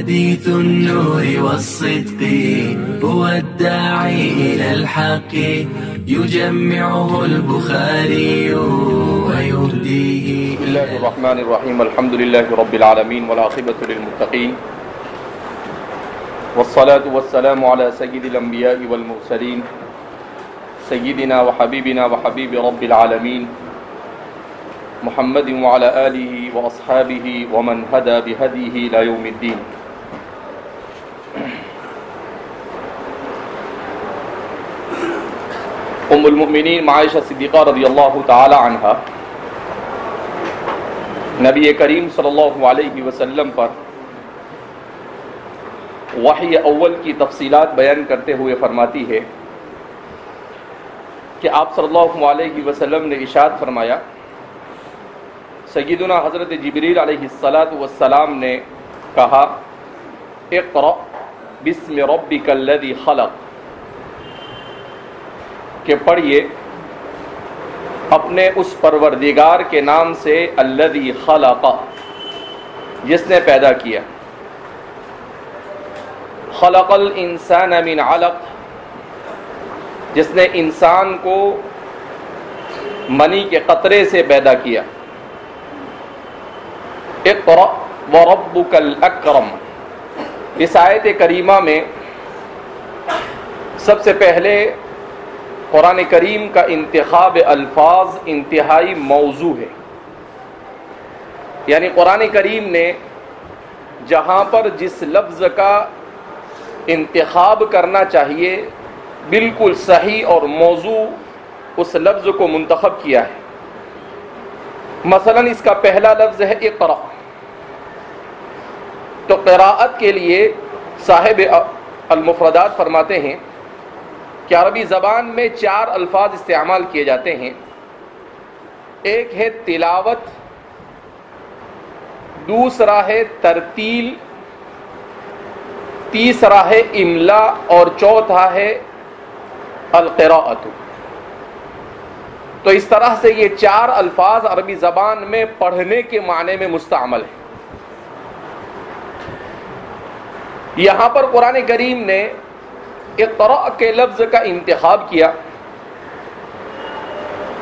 حديث النور والصدق هو الداعي إلى الحق يجمعه البخاري ويهديه. بسم الله الرحمن الرحيم. الحمد لله رب العالمين والعاقبة للمتقين والصلاة والسلام على سيد الأنبياء والمرسلين سيدنا وحبيبنا وحبيب رب العالمين محمد وعلى آله وأصحابه ومن هدى بهديه إلى يوم الدين. ام المؤمنین عائشہ صدیقہ رضی اللہ تعالی عنہا نبی کریم صلی اللہ علیہ وسلم پر وحی اول کی تفصیلات بیان کرتے ہوئے فرماتی ہے کہ آپ صلی اللہ علیہ وسلم نے ارشاد فرمایا، سیدنا حضرت جبریل علیہ السلام نے کہا، اقرأ بسم ربک الذی خلق، کہ پڑھیے اپنے اس پروردگار کے نام سے الذی خلق، جس نے پیدا کیا، خلق الانسان من علق، جس نے انسان کو منی کے قطرے سے پیدا کیا، اقرأ وربک الاکرم۔ اس آیت کریمہ میں سب سے پہلے قرآن کریم کا انتخاب الفاظ انتہائی موزوں ہے، یعنی قرآن کریم نے جہاں پر جس لفظ کا انتخاب کرنا چاہیے بالکل صحیح اور موزوں اس لفظ کو منتخب کیا ہے۔ مثلا اس کا پہلا لفظ ہے اقرأ، تو قراءت کے لیے صاحب المفردات فرماتے ہیں کہ عربی زبان میں 4 الفاظ استعمال کیے جاتے ہیں۔ ایک ہے تلاوت، دوسرا ہے ترتیل، تیسرا ہے املا اور چوتھا ہے القراءۃ۔ تو اس طرح سے یہ 4 الفاظ عربی زبان میں پڑھنے کے معنی میں مستعمل ہیں۔ یہاں پر قرآن کریم نے اقرأ کے لفظ کا انتخاب کیا،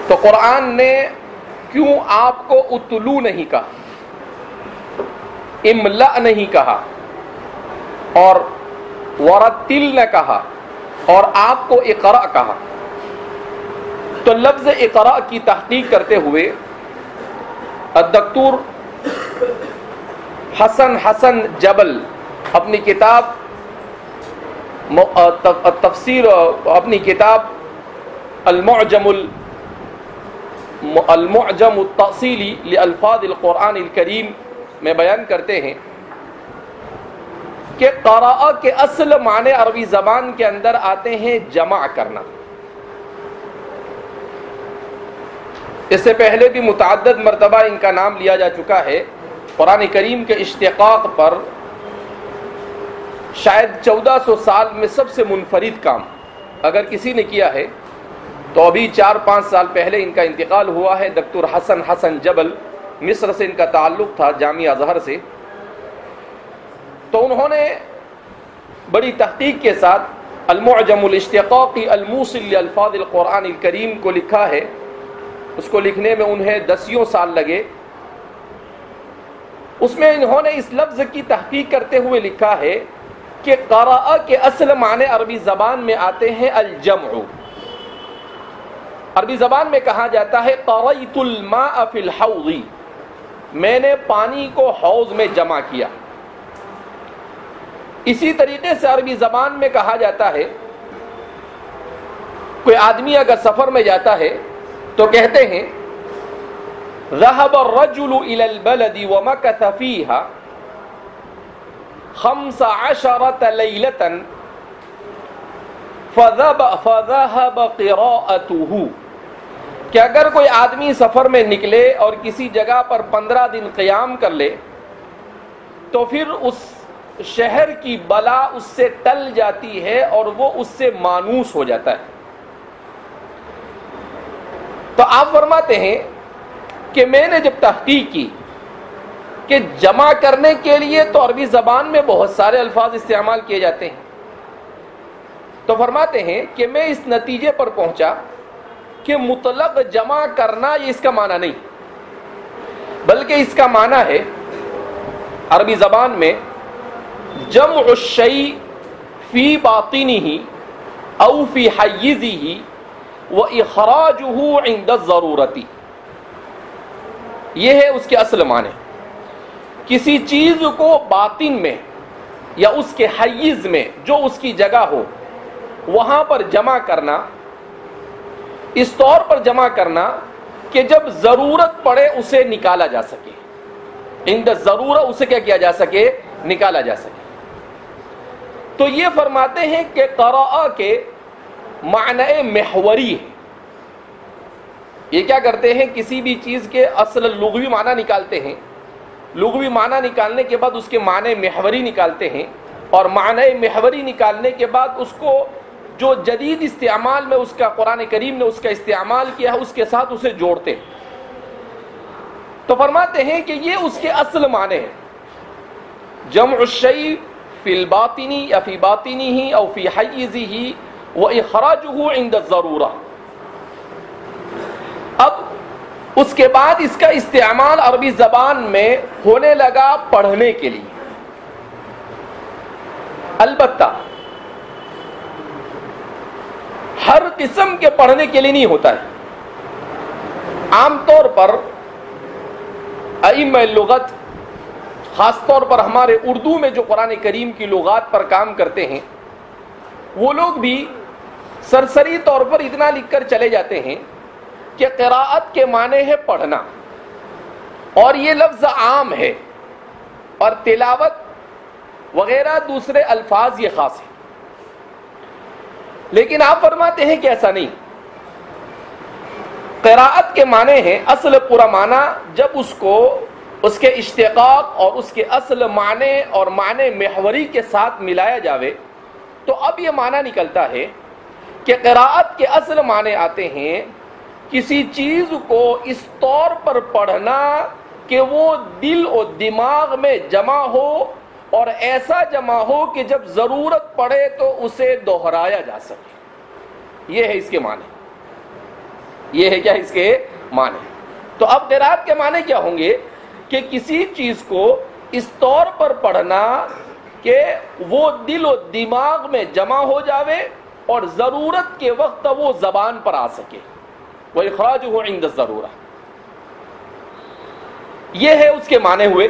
تو قرآن نے کیوں آپ کو اتلو نہیں کہا، املا نہیں کہا اور ورتل نہ کہا اور آپ کو اقرأ کہا؟ تو لفظ اقرأ کی تحقیق کرتے ہوئے الدکتور حسن جبل اپنی کتاب تفسیر، اپنی کتاب المعجم التأصیلی لالفاظ القرآن الکریم میں بیان کرتے ہیں کہ قراء کے اصل معنی عربی زبان کے اندر آتے ہیں جمع کرنا۔ اس سے پہلے بھی متعدد مرتبہ ان کا نام لیا جا چکا ہے۔ قرآن کریم کے اشتقاق پر شاید 1400 سال میں سب سے منفرد کام اگر کسی نے کیا ہے تو ابھی 4-5 سال پہلے ان کا انتقال ہوا ہے۔ دکتور حسن جبل، مصر سے ان کا تعلق تھا، جامعہ ازہر سے۔ تو انہوں نے بڑی تحقیق کے ساتھ المعجم الاشتقاقی الموصل لالفاظ القرآن الکریم کو لکھا ہے۔ اس کو لکھنے میں انہیں 10 سال لگے۔ اس میں انہوں نے اس لفظ کی تحقیق کرتے ہوئے لکھا ہے کہ قراء کے اصل معنی عربی زبان میں آتے ہیں الجمع۔ عربی زبان میں کہا جاتا ہے قرأت الماء فی الحوض، میں نے پانی کو حوض میں جمع کیا۔ اسی طریقے سے عربی زبان میں کہا جاتا ہے، کوئی آدمی اگر سفر میں جاتا ہے تو کہتے ہیں ذهب الرجل الى البلد ومكث فيها 15 ليلة فذهب قراءته، کہ اگر کوئی آدمی سفر میں نکلے اور کسی جگہ پر 15 دن قیام کر لے تو پھر اس شہر کی بلا اس سے ٹل جاتی ہے اور وہ اس سے مانوس ہو جاتا ہے۔ تو آپ فرماتے ہیں کہ میں نے جب تحقیق کی کہ جمع کرنے کے لیے تو عربی زبان میں بہت سارے الفاظ استعمال کیے جاتے ہیں. تو فرماتے ہیں کہ میں اس نتیجے پر پہنچا کہ مطلق جمع کرنا یہ اس کا معنی نہیں، بلکہ اس کا معنی ہے عربی زبان میں جمع الشیء فی باطنہ او فی حیزہ واخراجہ عند الضرورۃ. یہ ہے اس کے اصل معنی. کسی چیز کو باطن میں یا اس کے حیز میں جو اس کی جگہ ہو وہاں پر جمع کرنا، اس طور پر جمع کرنا کہ جب ضرورت پڑے اسے نکالا جا سکے. عند ضرورت اسے کیا کیا جا سکے؟ نکالا جا سکے. تو یہ فرماتے ہیں کہ قراء کے معنی محوری ہے. یہ کیا کرتے ہیں؟ کسی بھی چیز کے اصل لغوی معنی نکالتے ہیں، لغوی معنی نکالنے کے بعد اس کے معنی محوری نکالتے ہیں، اور معنی محوری نکالنے کے بعد اس کو جو جدید استعمال میں اس کا قرآن کریم نے اس کا استعمال کیا ہے اس کے ساتھ اسے جوڑتے ہیں. تو فرماتے ہیں کہ یہ اس کے اصل معنی ہے. جمع الشیء فی الباطن یا فی باطنہ او فی حیزہ واخراجہ عند الضرورہ. اب اس کے بعد اس کا استعمال عربی زبان میں ہونے لگا پڑھنے کے لیے. البتہ ہر قسم کے پڑھنے کے لیے نہیں ہوتا ہے. عام طور پر ائمہ لغت، خاص طور پر ہمارے اردو میں جو قرآن کریم کی لغات پر کام کرتے ہیں، وہ لوگ بھی سرسری طور پر اتنا لکھ کر چلے جاتے ہیں کہ قراءت کے معنی ہے پڑھنا، اور یہ لفظ عام ہے، اور تلاوت وغیرہ دوسرے الفاظ یہ خاص ہے. لیکن آپ فرماتے ہیں کہ ایسا نہیں. قراءت کے معنی ہے اصل پورا معنی جب اس کو اس کے اشتقاق اور اس کے اصل معنی اور معنی محوری کے ساتھ ملایا جاوے تو اب یہ معنی نکلتا ہے کہ قراءت کے اصل معنی آتے ہیں کسی چیز کو اس طور پر پڑھنا کہ وہ دل و دماغ میں جمع ہو، اور ایسا جمع ہو کہ جب ضرورت پڑے تو اسے دہرایا جا سکے. یہ ہے اس کے معنی. یہ ہے کیا اس کے معنی. تو اب قراءت کے معنی کیا ہوں گے کہ کسی چیز کو اس طور پر پڑھنا کہ وہ دل و دماغ میں جمع ہو جاوے اور ضرورت کے وقت وہ زبان پر آ سکے. وَإِخْرَاجُهُ عِنْدَ الضَّرُورَةِ. یہ ہے اس کے معنی ہوئے.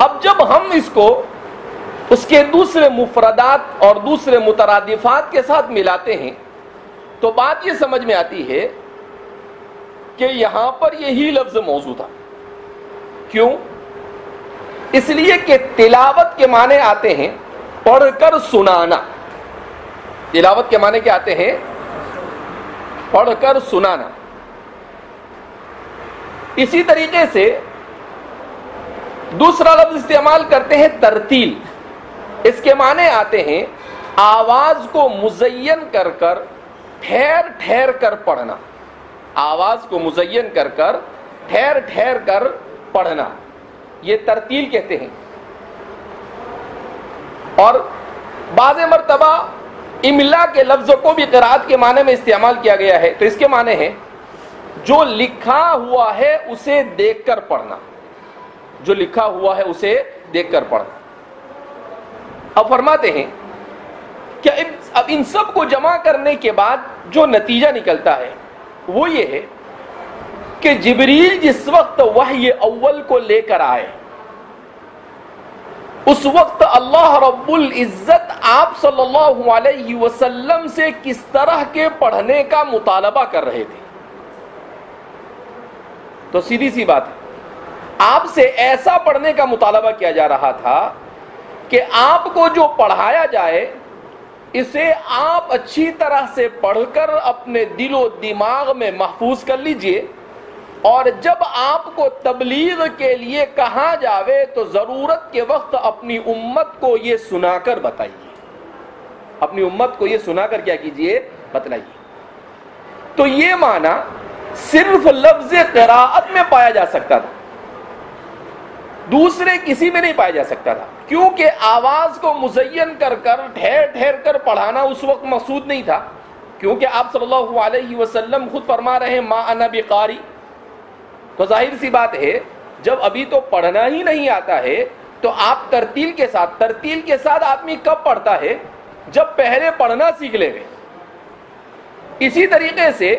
اب جب ہم اس کو اس کے دوسرے مفردات اور دوسرے مترادفات کے ساتھ ملاتے ہیں تو بات یہ سمجھ میں آتی ہے کہ یہاں پر یہی لفظ موضوع تھا. کیوں؟ اس لیے کہ تلاوت کے معنی آتے ہیں پڑھ کر سنانا. تلاوت کے معنی کیا آتے ہیں؟ پڑھ کر سنانا. اسی طریقے سے دوسرا لفظ استعمال کرتے ہیں ترتیل. اس کے معنی آتے ہیں آواز کو مزین کر کر ٹھہر ٹھہر کر پڑھنا. آواز کو مزین کر کر ٹھہر ٹھہر کر پڑھنا یہ ترتیل کہتے ہیں. اور بعض مرتبہ املا کے لفظ کو بھی قرات کے معنی میں استعمال کیا گیا ہے. تو اس کے معنی ہے جو لکھا ہوا ہے اسے دیکھ کر پڑھنا. جو لکھا ہوا ہے اسے دیکھ کر پڑھنا. اب فرماتے ہیں کہ اب ان سب کو جمع کرنے کے بعد جو نتیجہ نکلتا ہے وہ یہ ہے کہ جبریل جس وقت وحی اول کو لے کر آئے اس وقت اللہ رب العزت آپ صلی اللہ علیہ وسلم سے کس طرح کے پڑھنے کا مطالبہ کر رہے تھے. تو سیدھی سی بات ہے آپ سے ایسا پڑھنے کا مطالبہ کیا جا رہا تھا کہ آپ کو جو پڑھایا جائے اسے آپ اچھی طرح سے پڑھ کر اپنے دل و دماغ میں محفوظ کر لیجئے، اور جب آپ کو تبلیغ کے لیے کہا جاوے تو ضرورت کے وقت اپنی امت کو یہ سنا کر بتائیے. اپنی امت کو یہ سنا کر کیا کیجئے؟ بتلائیے. تو یہ معنی صرف لفظ قراءت میں پایا جا سکتا تھا. دوسرے کسی میں نہیں پایا جا سکتا تھا، کیونکہ آواز کو مزین کر کر ٹھہر ٹھہر کر پڑھانا اس وقت مقصود نہیں تھا، کیونکہ آپ صلی اللہ علیہ وسلم خود فرما رہے ہیں ما انا بقاری. تو ظاہر سی بات ہے جب ابھی تو پڑھنا ہی نہیں آتا ہے تو آپ ترتیل کے ساتھ آدمی کب پڑھتا ہے؟ جب پہلے پڑھنا سیکھ لے گے. اسی طریقے سے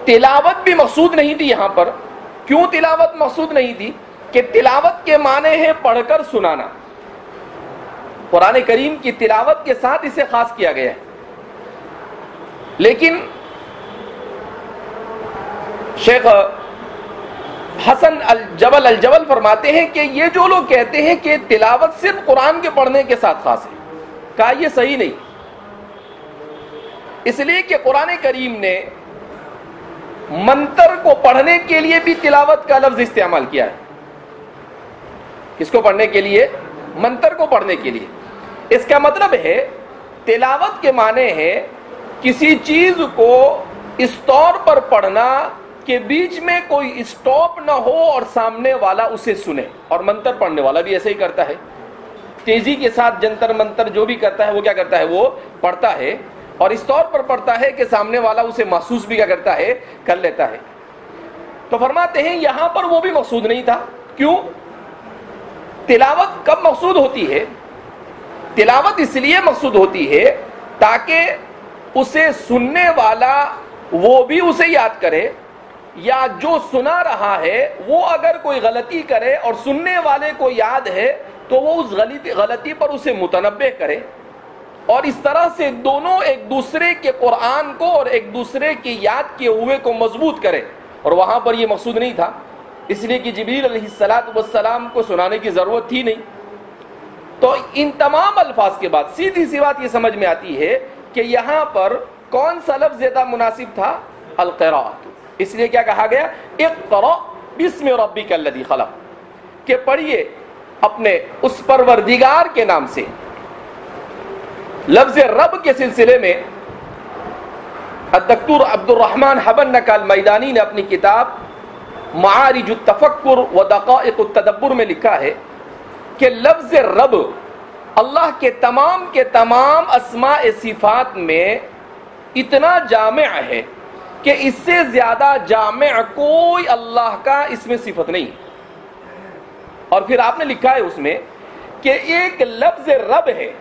تلاوت بھی مقصود نہیں تھی یہاں پر. کیوں تلاوت مقصود نہیں تھی؟ کہ تلاوت کے معنی ہے پڑھ کر سنانا. قرآن کریم کی تلاوت کے ساتھ اسے خاص کیا گیا ہے. لیکن شیخ حسن الجبل فرماتے ہیں کہ یہ جو لوگ کہتے ہیں کہ تلاوت صرف قرآن کے پڑھنے کے ساتھ خاص ہے، کہا یہ صحیح نہیں. اس لیے کہ قرآن کریم نے منتر کو پڑھنے کے لیے بھی تلاوت کا لفظ استعمال کیا ہے. کس کو پڑھنے کے لیے؟ منتر کو پڑھنے کے لیے. اس کا مطلب ہے تلاوت کے معنی ہے کسی چیز کو اس طور پر پڑھنا کہ بیچ میں کوئی اسٹاپ نہ ہو اور سامنے والا اسے سنے. اور منتر پڑھنے والا بھی ایسے ہی کرتا ہے، تیزی کے ساتھ جنتر منتر جو بھی کرتا ہے وہ کیا کرتا ہے؟ وہ پڑھتا ہے اور اس طور پر پڑھتا ہے کہ سامنے والا اسے محسوس بھی کیا کرتا ہے؟ کر لیتا ہے. تو فرماتے ہیں یہاں پر وہ بھی مقصود نہیں تھا. کیوں؟ تلاوت کب مقصود ہوتی ہے؟ تلاوت اس لیے مقصود ہوتی ہے تاکہ اسے سننے والا وہ بھی اسے یاد کرے، یا جو سنا رہا ہے وہ اگر کوئی غلطی کرے اور سننے والے کو یاد ہے تو وہ اس غلطی پر اسے متنبہ کرے، اور اس طرح سے دونوں ایک دوسرے کے قرآن کو اور ایک دوسرے کے یاد کیے ہوئے کو مضبوط کرے. اور وہاں پر یہ مقصود نہیں تھا، اس لیے کہ جبریل علیہ السلام کو سنانے کی ضرورت تھی نہیں. تو ان تمام الفاظ کے بعد سیدھی سی بات یہ سمجھ میں آتی ہے کہ یہاں پر کون سا لفظ زیادہ مناسب تھا؟ القراءۃ. اس لیے کیا کہا گیا؟ اقرأ بسم ربک الذی خلق، کہ پڑھیے اپنے اس پروردگار کے نام سے. لفظ رب کے سلسلے میں الدکتور عبد الرحمن حبنک المیدانی نے اپنی کتاب معارج التفکر و دقائق التدبر میں لکھا ہے کہ لفظ رب اللہ کے تمام اسماء صفات میں اتنا جامع ہے کہ اس سے زیادہ جامع کوئی اللہ کا اس میں صفت نہیں. اور پھر آپ نے لکھا ہے اس میں کہ ایک لفظ رب ہے،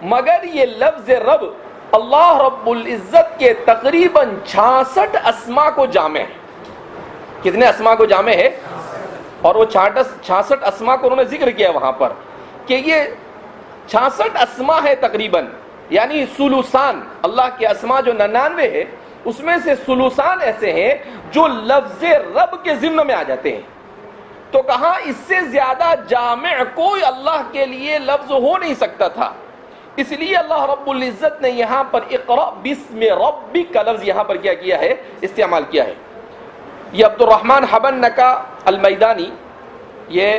مگر یہ لفظ رب اللہ رب العزت کے تقریباً 66 اسماء کو جامع ہے. کتنے اسماء کو جامع ہے؟ اور وہ 66 اسماء کو انہوں نے ذکر کیا وہاں پر کہ یہ 66 اسماء ہے تقریباً، یعنی ثلثان اللہ کے اسماء جو 99 ہے اس میں سے ثلثان ایسے ہیں جو لفظ رب کے ضمن میں آ جاتے ہیں. تو کہاں اس سے زیادہ جامع کوئی اللہ کے لیے لفظ ہو نہیں سکتا تھا. اس لیے اللہ رب العزت نے یہاں پر اقرأ بسم ربک کا لفظ یہاں پر کیا کیا ہے؟ استعمال کیا ہے. یہ عبد الرحمن حبنکا المیدانی یہ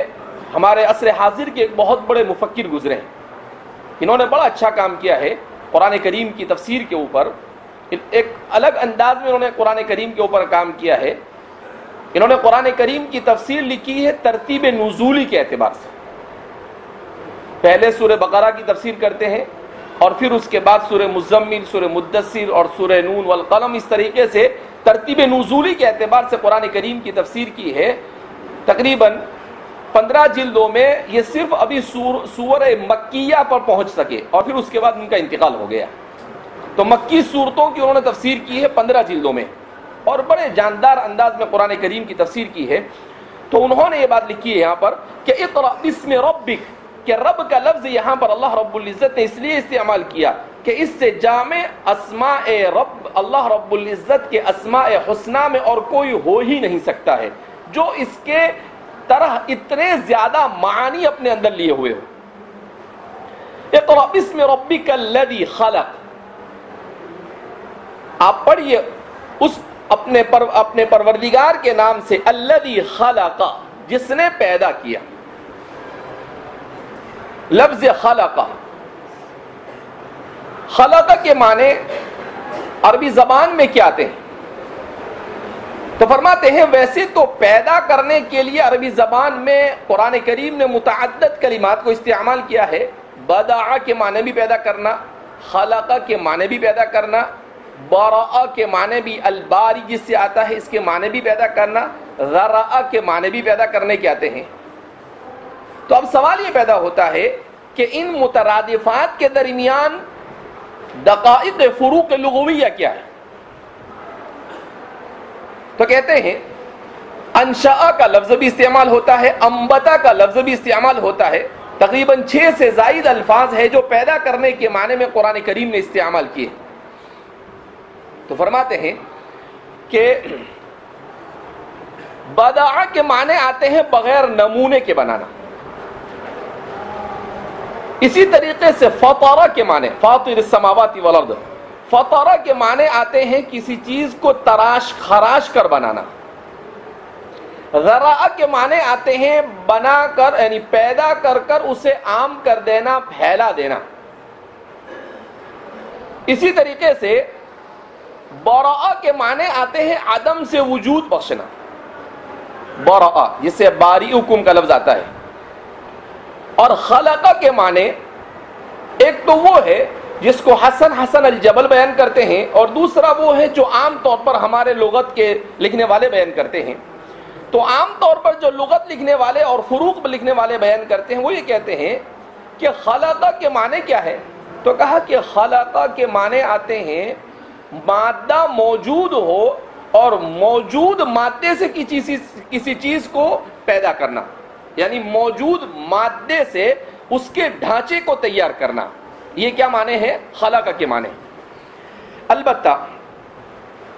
ہمارے عصر حاضر کے ایک بہت بڑے مفکر گزرے ہیں. انہوں نے بڑا اچھا کام کیا ہے قرآن کریم کی تفسیر کے اوپر. ایک الگ انداز میں انہوں نے قرآن کریم کے اوپر کام کیا ہے. انہوں نے قرآن کریم کی تفسیر لکھی ہے ترتیب نزولی کے اعتبار سے. پہلے سورہ بقرہ کی تفسیر کرتے ہیں اور پھر اس کے بعد سورہ مزمل، سورہ مدثر اور سورہ نون والقلم. اس طریقے سے ترتیب نزولی کے اعتبار سے قرآن کریم کی تفسیر کی ہے. تقریباً 15 جلدوں میں یہ صرف ابھی سورہ مکیہ پر پہنچ سکے اور پھر اس کے بعد ان کا انتقال ہو گیا. تو مکی صورتوں کی انہوں نے تفسیر کی ہے 15 جلدوں میں اور بڑے جاندار انداز میں قرآن کریم کی تفسیر کی ہے. تو انہوں نے یہ بات لکھی ہے یہاں پر کہ اقرأ بسم ربک، کہ رب کا لفظ یہاں پر اللہ رب العزت نے اس لیے استعمال کیا کہ اس سے جامع اسماء رب اللہ رب العزت کے اسماء حسنہ میں اور کوئی ہو ہی نہیں سکتا ہے جو اس کے طرح اتنے زیادہ معانی اپنے اندر لیے ہوئے ہو. اقرأ بسم ربک الذی خلق، آپ پڑھیے اس اپنے پروردگار کے نام سے الذی خلق، جس نے پیدا کیا. لفظ خلق کے معنی عربی زبان میں کیا آتے ہیں؟ تو فرماتے ہیں ویسے تو پیدا کرنے کے لیے عربی زبان میں قرآن کریم نے متعدد کلمات کو استعمال کیا ہے. بدع کے معنی بھی پیدا کرنا، خلق کے معنی بھی پیدا کرنا، برأ کے معنی بھی الباری جس سے آتا ہے اس کے معنی بھی پیدا کرنا، ذرأ کے معنی بھی پیدا کرنے کے آتے ہیں. تو اب سوال یہ پیدا ہوتا ہے کہ ان مترادفات کے درمیان دقائق فروق لغویہ کیا ہے؟ تو کہتے ہیں انشاء کا لفظ بھی استعمال ہوتا ہے، انبتا کا لفظ بھی استعمال ہوتا ہے. تقریباً 6 سے زائد الفاظ ہے جو پیدا کرنے کے معنی میں قرآن کریم نے استعمال کیے. تو فرماتے ہیں کہ بدع کے معنی آتے ہیں بغیر نمونے کے بنانا. اسی طریقے سے فطر کے معنی فاطر السماوات والارض، فطر کے معنی آتے ہیں کسی چیز کو تراش خراش کر بنانا. ذرا کے معنی آتے ہیں بنا کر یعنی پیدا کر کر اسے عام کر دینا، پھیلا دینا. اسی طریقے سے برا کے معنی آتے ہیں عدم سے وجود بخشنا، برا جس سے باریئکم کا لفظ آتا ہے. اور خلق کے معنی ایک تو وہ ہے جس کو حسن الجبل بیان کرتے ہیں، اور دوسرا وہ ہے جو عام طور پر ہمارے لغت کے لکھنے والے بیان کرتے ہیں. تو عام طور پر جو لغت لکھنے والے اور فروق لکھنے والے بیان کرتے ہیں وہ یہ کہتے ہیں کہ خلق کے معنی کیا ہے؟ تو کہا کہ خلق کے معنی آتے ہیں مادہ موجود ہو اور موجود مادے سے کسی چیز کو پیدا کرنا، یعنی موجود مادے سے اس کے ڈھانچے کو تیار کرنا. یہ کیا معنی ہے؟ خلق کے معنی. البتہ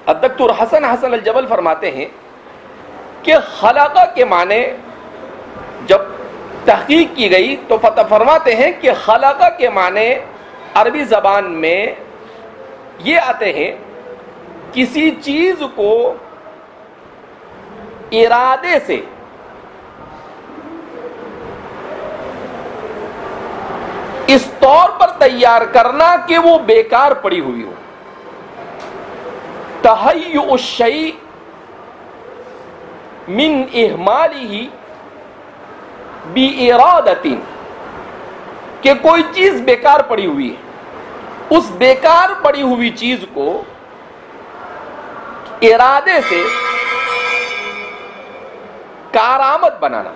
الدکتور حسن الجبل فرماتے ہیں کہ خلق کے معنی جب تحقیق کی گئی تو فرماتے ہیں کہ خلق کے معنی عربی زبان میں یہ آتے ہیں کسی چیز کو ارادے سے اس طور پر تیار کرنا کہ وہ بیکار پڑی ہوئی ہو. تہیؤ الشیء من اہمالہ بارادۃ، کہ کوئی چیز بیکار پڑی ہوئی ہے، اس بیکار پڑی ہوئی چیز کو ارادے سے کارآمد بنانا.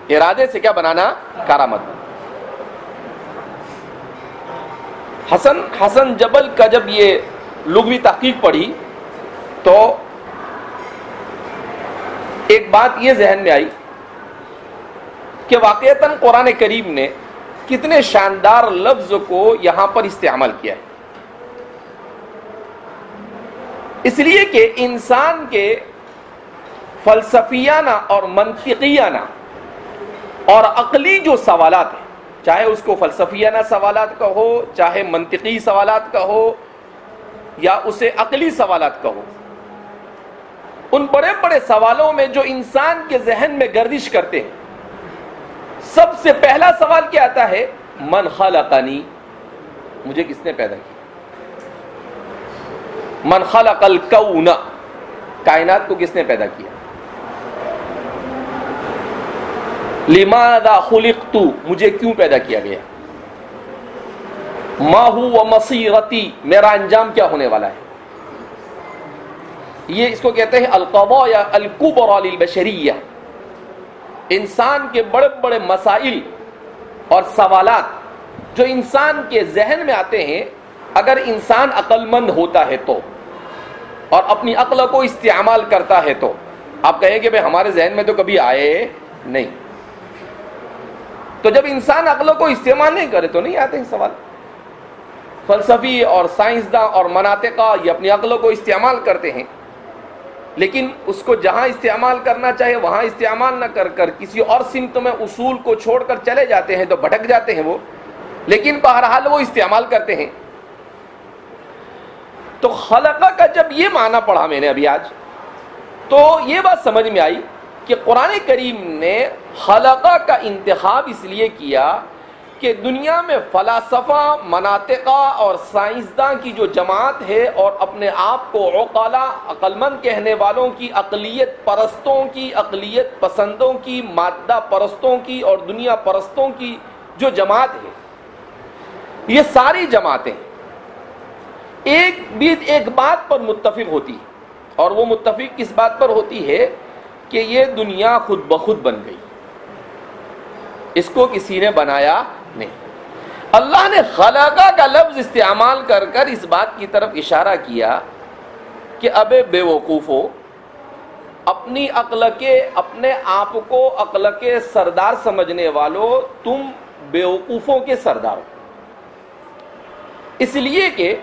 ارادے سے کیا بنانا؟ کارآمد بنانا. حسن جبل کا جب یہ لغوی تحقیق پڑھی تو ایک بات یہ ذہن میں آئی کہ واقعتاً قرآن کریم نے کتنے شاندار لفظ کو یہاں پر استعمال کیا ہے. اس لیے کہ انسان کے فلسفیانہ اور منطقیانہ اور عقلی جو سوالات ہیں، چاہے اس کو فلسفیانہ سوالات کا ہو، چاہے منطقی سوالات کا ہو، یا اسے عقلی سوالات کا ہو، ان بڑے بڑے سوالوں میں جو انسان کے ذہن میں گردش کرتے ہیں، سب سے پہلا سوال کیا آتا ہے؟ من خلقنی، مجھے کس نے پیدا کیا؟ من خلق الکون، کائنات کو کس نے پیدا کیا؟ لماذا خلقت، مجھے کیوں پیدا کیا گیا؟ ما هو مصیرتی، میرا انجام کیا ہونے والا ہے؟ یہ اس کو کہتے ہیں القضایا الکبریٰ للبشریہ. انسان کے بڑے بڑے مسائل اور سوالات جو انسان کے ذہن میں آتے ہیں، اگر انسان عقل مند ہوتا ہے تو اور اپنی عقل کو استعمال کرتا ہے تو آپ کہیں گے بھائی ہمارے ذہن میں تو کبھی آئے نہیں. تو جب انسان عقل کو استعمال نہیں کرے تو نہیں آتے ہیں سوال. فلسفی اور سائنسداں اور مناطقہ یہ اپنی عقل کو استعمال کرتے ہیں، لیکن اس کو جہاں استعمال کرنا چاہے وہاں استعمال نہ کر کر کسی اور سمت میں اصول کو چھوڑ کر چلے جاتے ہیں تو بھٹک جاتے ہیں وہ، لیکن بہرحال وہ استعمال کرتے ہیں. تو خلقہ کا جب یہ معنی پڑھا میں نے ابھی آج، تو یہ بات سمجھ میں آئی کہ قرآن کریم نے خلقہ کا انتخاب اس لیے کیا کہ دنیا میں فلاسفہ، مناطقہ اور سائنسداں کی جو جماعت ہے اور اپنے آپ کو عقلا، عقل مند کہنے والوں کی، اقلیت پرستوں کی، اقلیت پسندوں کی، مادہ پرستوں کی اور دنیا پرستوں کی جو جماعت ہے، یہ ساری جماعتیں ایک بات پر متفق ہوتی ہے، اور وہ متفق کس بات پر ہوتی ہے کہ یہ دنیا خود بخود بن گئی، اس کو کسی نے بنایا نہیں۔ اللہ نے خلقہ کا لفظ استعمال کر کر اس بات کی طرف اشارہ کیا کہ ابے بے وقوفو، اپنی عقل کے، اپنے آپ کو عقل کے سردار سمجھنے والو، تم بیوقوفوں کے سردار ہو، اس لیے کہ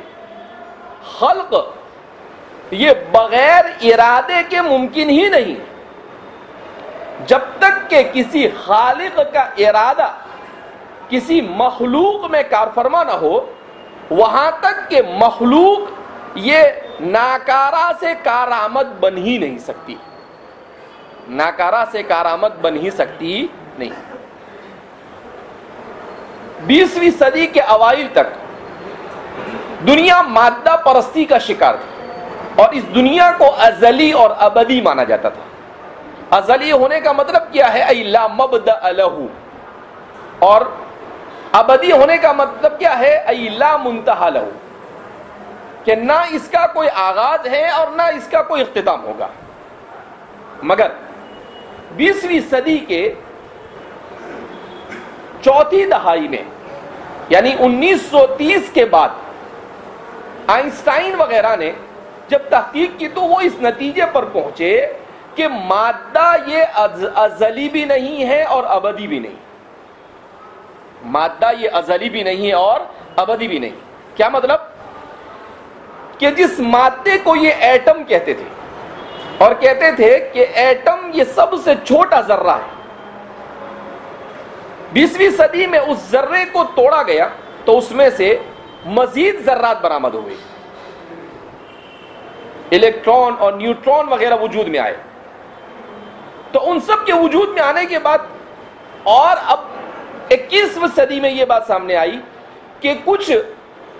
خلق یہ بغیر ارادے کے ممکن ہی نہیں، جب تک کہ کسی خالق کا ارادہ کسی مخلوق میں کار فرما نہ ہو، وہاں تک کہ مخلوق یہ ناکارہ سے کارآمد بن ہی نہیں سکتی، ناکارہ سے کارآمد بن ہی سکتی نہیں۔ 20ویں صدی کے اوائل تک دنیا مادہ پرستی کا شکار تھی، اور اس دنیا کو ازلی اور ابدی مانا جاتا تھا۔ ازلی ہونے کا مطلب کیا ہے؟ ای لا مبدأ لہ، اور ابدی ہونے کا مطلب کیا ہے؟ ای لا منتہا لہ، کہ نہ اس کا کوئی آغاز ہے اور نہ اس کا کوئی اختتام ہوگا۔ مگر 20ویں صدی کے چوتھی دہائی میں، یعنی 1930 کے بعد، آئنسٹائن وغیرہ نے جب تحقیق کی تو وہ اس نتیجے پر پہنچے کہ مادہ یہ ازلی بھی نہیں ہے اور ابدی بھی نہیں، مادہ یہ ازلی بھی نہیں اور ابدی بھی نہیں۔ کیا مطلب؟ کہ جس مادے کو یہ ایٹم کہتے تھے اور کہتے تھے کہ ایٹم یہ سب سے چھوٹا ذرہ ہے، 20ویں صدی میں اس ذرے کو توڑا گیا تو اس میں سے مزید ذرات برآمد ہوئے، الیکٹران اور نیوٹران وغیرہ وجود میں آئے۔ تو ان سب کے وجود میں آنے کے بعد، اور اب 21ویں صدی میں یہ بات سامنے آئی کہ کچھ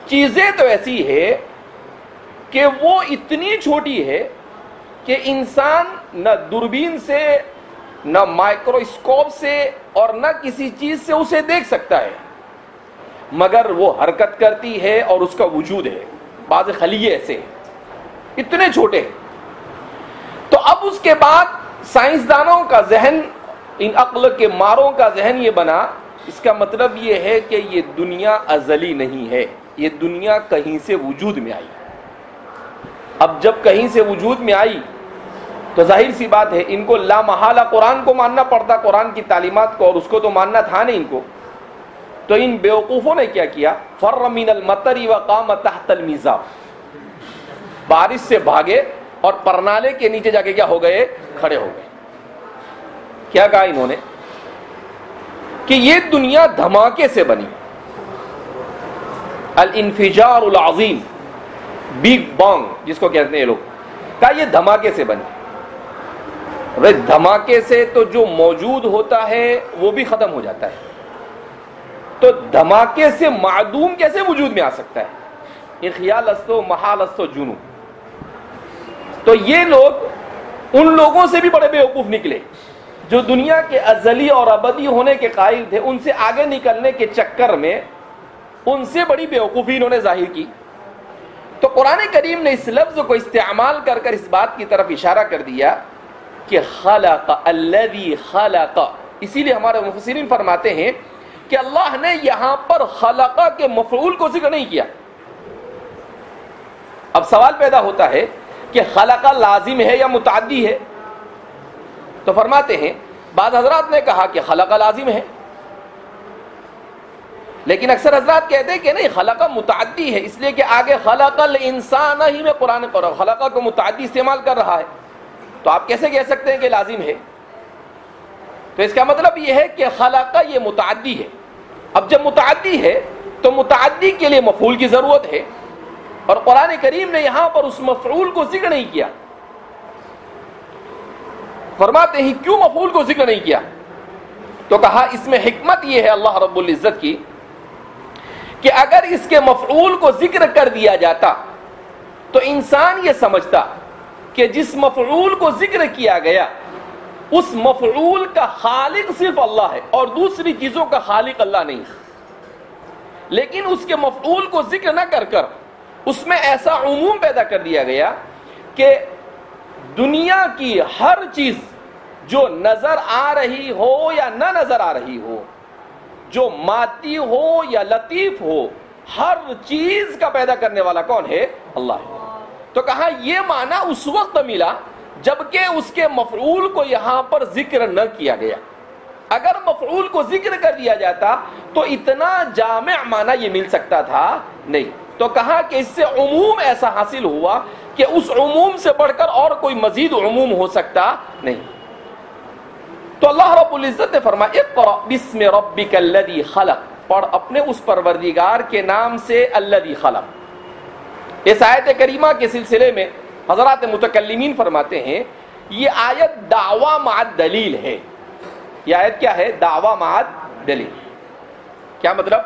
چیزیں تو ایسی ہے کہ وہ اتنی چھوٹی ہے کہ انسان نہ دوربین سے، نہ مائکروسکوپ سے اور نہ کسی چیز سے اسے دیکھ سکتا ہے، مگر وہ حرکت کرتی ہے اور اس کا وجود ہے۔ بعض خلیے ایسے ہیں، اتنے چھوٹے ہیں۔ تو اب اس کے بعد سائنسدانوں کا ذہن، ان عقل کے ماروں کا ذہن یہ بنا، اس کا مطلب یہ ہے کہ یہ دنیا ازلی نہیں ہے، یہ دنیا کہیں سے وجود میں آئی۔ اب جب کہیں سے وجود میں آئی تو ظاہر سی بات ہے ان کو لا محالہ قرآن کو ماننا پڑتا، قرآن کی تعلیمات کو، اور اس کو تو ماننا تھا نہیں ان کو۔ تو ان بیوقوفوں نے کیا کیا؟ فر من المطر وقام تحت المیزاب، بارش سے بھاگے اور پرنالے کے نیچے جا کے کیا ہو گئے؟ کھڑے ہو گئے۔ کیا کہا انہوں نے؟ کہ یہ دنیا دھماکے سے بنی، الانفجار العظیم، بگ بانگ جس کو کہتے ہیں یہ لوگ، کہا یہ دھماکے سے بنی۔ دھماکے سے تو جو موجود ہوتا ہے وہ بھی ختم ہو جاتا ہے، تو دھماکے سے معدوم کیسے وجود میں آ سکتا ہے؟ یہ خیال استو محال استو جنو۔ تو یہ لوگ ان لوگوں سے بھی بڑے بیوقوف نکلے جو دنیا کے ازلی اور ابدی ہونے کے قائل تھے، ان سے آگے نکلنے کے چکر میں ان سے بڑی بیوقوفی انہوں نے ظاہر کی۔ تو قرآن کریم نے اس لفظ کو استعمال کر کر اس بات کی طرف اشارہ کر دیا کہ خلق الذی خلق، اسی لیے ہمارے مفسرین فرماتے ہیں کہ اللہ نے یہاں پر خلقہ کے مفعول کو ذکر نہیں کیا۔ اب سوال پیدا ہوتا ہے کہ خلقہ لازم ہے یا متعدی ہے؟ تو فرماتے ہیں بعض حضرات نے کہا کہ خلقہ لازم ہے، لیکن اکثر حضرات کہتے ہیں کہ نہیں، خلقہ متعدی ہے، اس لیے کہ آگے خلق الانسان ہی میں قرآن پر خلقہ کو متعدی استعمال کر رہا ہے، تو آپ کیسے کہہ سکتے ہیں کہ لازم ہے؟ تو اس کا مطلب یہ ہے کہ خلقہ یہ متعدی ہے۔ اب جب متعدی ہے تو متعدی کے لیے مفعول کی ضرورت ہے، اور قرآن کریم نے یہاں پر اس مفعول کو ذکر نہیں کیا۔ فرماتے ہیں کیوں مفعول کو ذکر نہیں کیا؟ تو کہا اس میں حکمت یہ ہے اللہ رب العزت کی کہ اگر اس کے مفعول کو ذکر کر دیا جاتا تو انسان یہ سمجھتا کہ جس مفعول کو ذکر کیا گیا اس مفعول کا خالق صرف اللہ ہے اور دوسری چیزوں کا خالق اللہ نہیں. لیکن اس کے مفعول کو ذکر نہ کر کر اس میں ایسا عموم پیدا کر دیا گیا کہ دنیا کی ہر چیز جو نظر آ رہی ہو یا نہ نظر آ رہی ہو، جو مادی ہو یا لطیف ہو، ہر چیز کا پیدا کرنے والا کون ہے؟ اللہ ہے. تو کہا یہ معنی اس وقت ملا جبکہ اس کے مفعول کو یہاں پر ذکر نہ کیا گیا. اگر مفعول کو ذکر کر دیا جاتا تو اتنا جامع معنی یہ مل سکتا تھا نہیں. تو کہا کہ اس سے عموم ایسا حاصل ہوا کہ اس عموم سے بڑھ کر اور کوئی مزید عموم ہو سکتا نہیں. تو اللہ رب العزت نے فرمایا اقرأ بسم ربک الذی خلق، پڑھ اپنے اس پروردگار کے نام سے الذی خلق. اس آیت کریمہ کے سلسلے میں حضرات متکلمین فرماتے ہیں یہ آیت دعویٰ مع دلیل ہے. یہ آیت کیا ہے؟ دعویٰ مع دلیل. کیا مطلب؟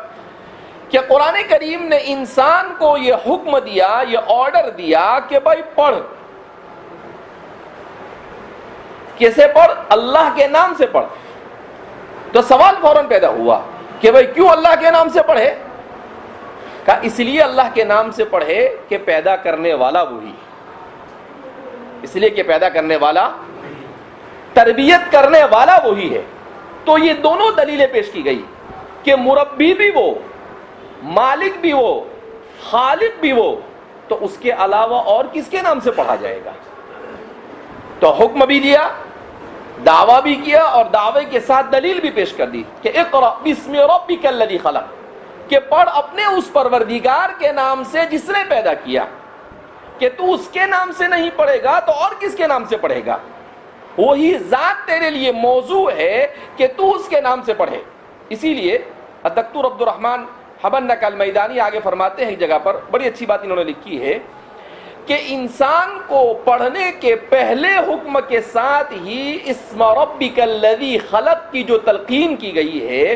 کہ قرآن کریم نے انسان کو یہ حکم دیا، یہ آرڈر دیا کہ بھائی پڑھ. کیسے پڑھ؟ اللہ کے نام سے پڑھ. تو سوال فوراً پیدا ہوا کہ بھائی کیوں اللہ کے نام سے پڑھے؟ کہا اس لیے اللہ کے نام سے پڑھے کہ پیدا کرنے والا وہی، اس لیے کہ پیدا کرنے والا، تربیت کرنے والا وہی ہے. تو یہ دونوں دلیلیں پیش کی گئی کہ مربی بھی وہ، مالک بھی وہ، خالق بھی وہ، تو اس کے علاوہ اور کس کے نام سے پڑھا جائے گا؟ تو حکم بھی دیا، دعویٰ بھی کیا اور دعوے کے ساتھ دلیل بھی پیش کر دی کہ اقرأ بسم ربک الذی خلق، کہ پڑھ اپنے اس پروردگار کے نام سے جس نے پیدا کیا. کہ تو اس کے نام سے نہیں پڑھے گا تو اور کس کے نام سے پڑھے گا؟ وہی ذات تیرے لیے موضوع ہے کہ تو اس کے نام سے پڑھے. اسی لیے دکتور عبد الرحمن حبنک المیدانی آگے فرماتے ہیں ایک جگہ پر، بڑی اچھی بات انہوں نے لکھی ہے کہ انسان کو پڑھنے کے پہلے حکم کے ساتھ ہی اسم ربک الذی خلق کی جو تلقین کی گئی ہے،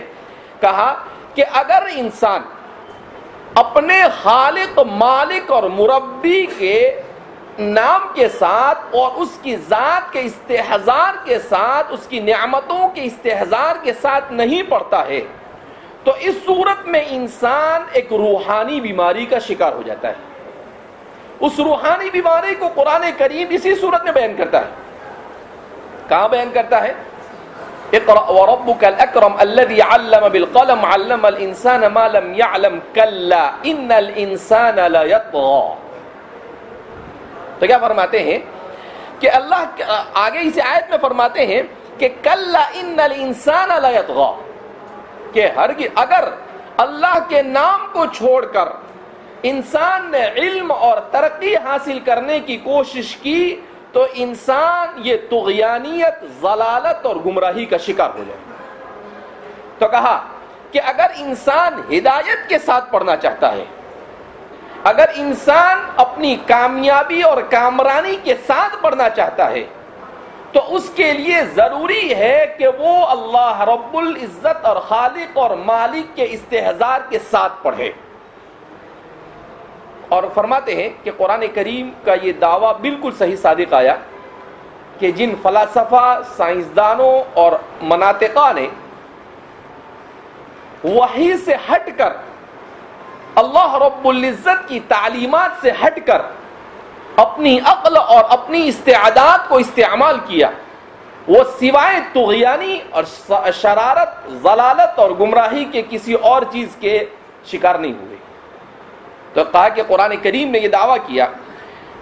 کہا کہ اگر انسان اپنے خالق، مالک اور مربی کے نام کے ساتھ اور اس کی ذات کے استحضار کے ساتھ، اس کی نعمتوں کے استحضار کے ساتھ نہیں پڑھتا ہے تو اس صورت میں انسان ایک روحانی بیماری کا شکار ہو جاتا ہے. اس روحانی بیماری کو قرآن کریم اسی صورت میں بیان کرتا ہے. کہاں بیان کرتا ہے؟ اقرأ وربک الاکرم الذی علم بالقلم علم الانسان ما لم يعلم کلا ان الانسان لیطغی. تو کیا فرماتے ہیں کہ اللہ آگے اسی آیت میں فرماتے ہیں کہ کلا ان الانسان لیطغی، کہ ہرگز اگر اللہ کے نام کو چھوڑ کر انسان نے علم اور ترقی حاصل کرنے کی کوشش کی تو انسان یہ طغیانیت، ضلالت اور گمراہی کا شکار ہو جائے. تو کہا کہ اگر انسان ہدایت کے ساتھ پڑھنا چاہتا ہے، اگر انسان اپنی کامیابی اور کامرانی کے ساتھ پڑھنا چاہتا ہے تو اس کے لیے ضروری ہے کہ وہ اللہ رب العزت اور خالق اور مالک کے استحضار کے ساتھ پڑھے. اور فرماتے ہیں کہ قرآن کریم کا یہ دعویٰ بالکل صحیح صادق آیا کہ جن فلاسفہ، سائنسدانوں اور مناطقہ نے وحی سے ہٹ کر، اللہ رب العزت کی تعلیمات سے ہٹ کر اپنی عقل اور اپنی استعداد کو استعمال کیا، وہ سوائے طغیانی اور شرارت، ضلالت اور گمراہی کے کسی اور چیز کے شکار نہیں ہوئے. تو کہا کہ قرآن کریم نے یہ دعویٰ کیا